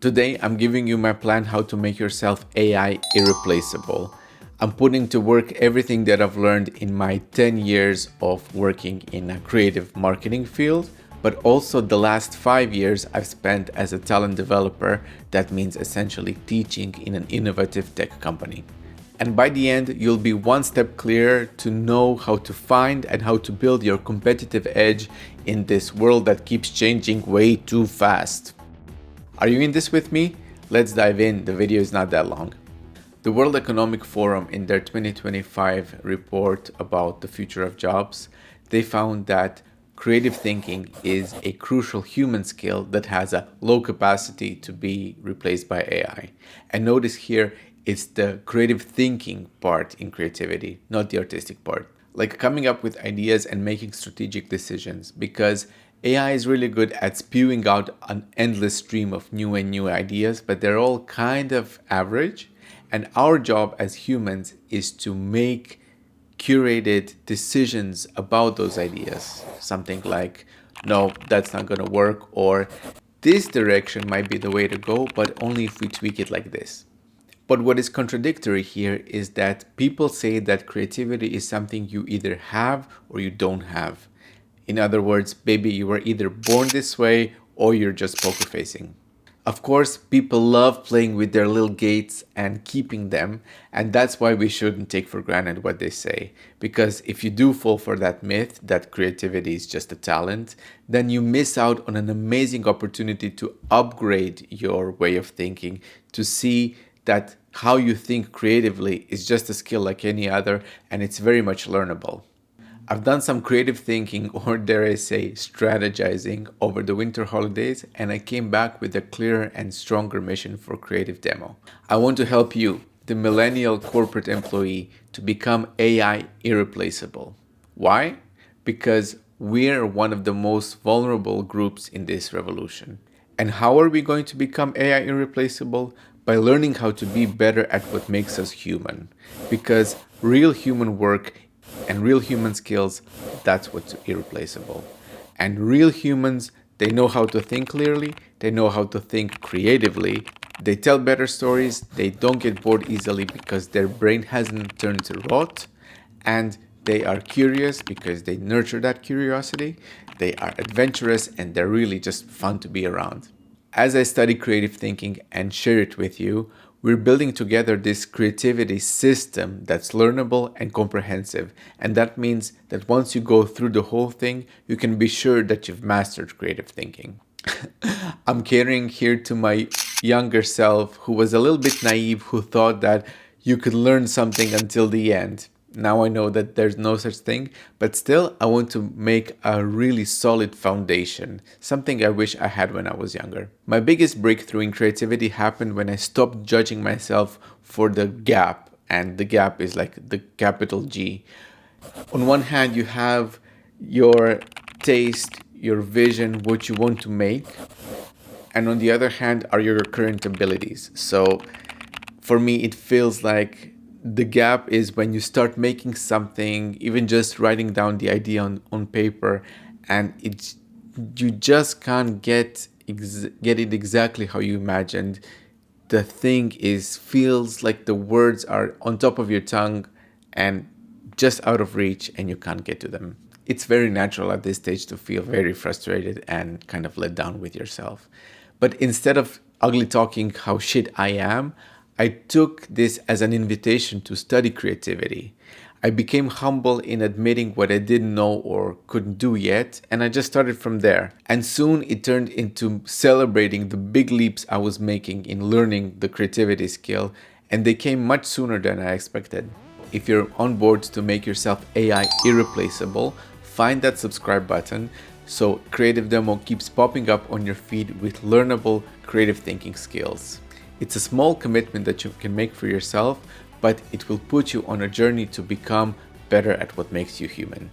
Today, I'm giving you my plan how to make yourself AI irreplaceable. I'm putting to work everything that I've learned in my 10 years of working in a creative marketing field, but also the last 5 years I've spent as a talent developer. That means essentially teaching in an innovative tech company. And by the end, you'll be one step clearer to know how to find and how to build your competitive edge in this world that keeps changing way too fast. Are you in this with me? Let's dive in. The video is not that long. The World Economic Forum, in their 2025 report about the future of jobs, they found that creative thinking is a crucial human skill that has a low capacity to be replaced by AI. And notice here, it's the creative thinking part in creativity, not the artistic part. Like coming up with ideas and making strategic decisions, because AI is really good at spewing out an endless stream of new ideas, but they're all kind of average. And our job as humans is to make curated decisions about those ideas. Something like, no, that's not going to work, or this direction might be the way to go, but only if we tweak it like this. But what is contradictory here is that people say that creativity is something you either have or you don't have. In other words, baby, you were either born this way or you're just poker facing. Of course, people love playing with their little gates and keeping them, and that's why we shouldn't take for granted what they say. Because if you do fall for that myth that creativity is just a talent, then you miss out on an amazing opportunity to upgrade your way of thinking, to see that how you think creatively is just a skill like any other, and it's very much learnable. I've done some creative thinking, or dare I say strategizing, over the winter holidays, and I came back with a clearer and stronger mission for Creative Demo. I want to help you, the millennial corporate employee, to become AI irreplaceable. Why? Because we're one of the most vulnerable groups in this revolution. And how are we going to become AI irreplaceable? By learning how to be better at what makes us human. Because real human work and real human skills, that's what's irreplaceable. And real humans, they know how to think clearly, they know how to think creatively, they tell better stories, they don't get bored easily because their brain hasn't turned to rot, and they are curious because they nurture that curiosity, they are adventurous, and they're really just fun to be around. As I study creative thinking and share it with you, we're building together this creativity system that's learnable and comprehensive. And that means that once you go through the whole thing, you can be sure that you've mastered creative thinking. I'm catering here to my younger self, who was a little bit naive, who thought that you could learn something until the end. Now I know that there's no such thing, but still I want to make a really solid foundation, something I wish I had when I was younger. My biggest breakthrough in creativity happened when I stopped judging myself for the gap, and the gap is like the capital G. On one hand, you have your taste, your vision, what you want to make, and on the other hand are your current abilities. So for me, it feels like the gap is when you start making something, even just writing down the idea on paper, and you just can't get it exactly how you imagined. The thing feels like the words are on top of your tongue and just out of reach, and you can't get to them. It's very natural at this stage to feel very frustrated and kind of let down with yourself. But instead of ugly talking how shit I am, I took this as an invitation to study creativity. I became humble in admitting what I didn't know or couldn't do yet, and I just started from there. And soon it turned into celebrating the big leaps I was making in learning the creativity skill, and they came much sooner than I expected. If you're on board to make yourself AI irreplaceable, find that subscribe button so Creative Demo keeps popping up on your feed with learnable creative thinking skills. It's a small commitment that you can make for yourself, but it will put you on a journey to become better at what makes you human.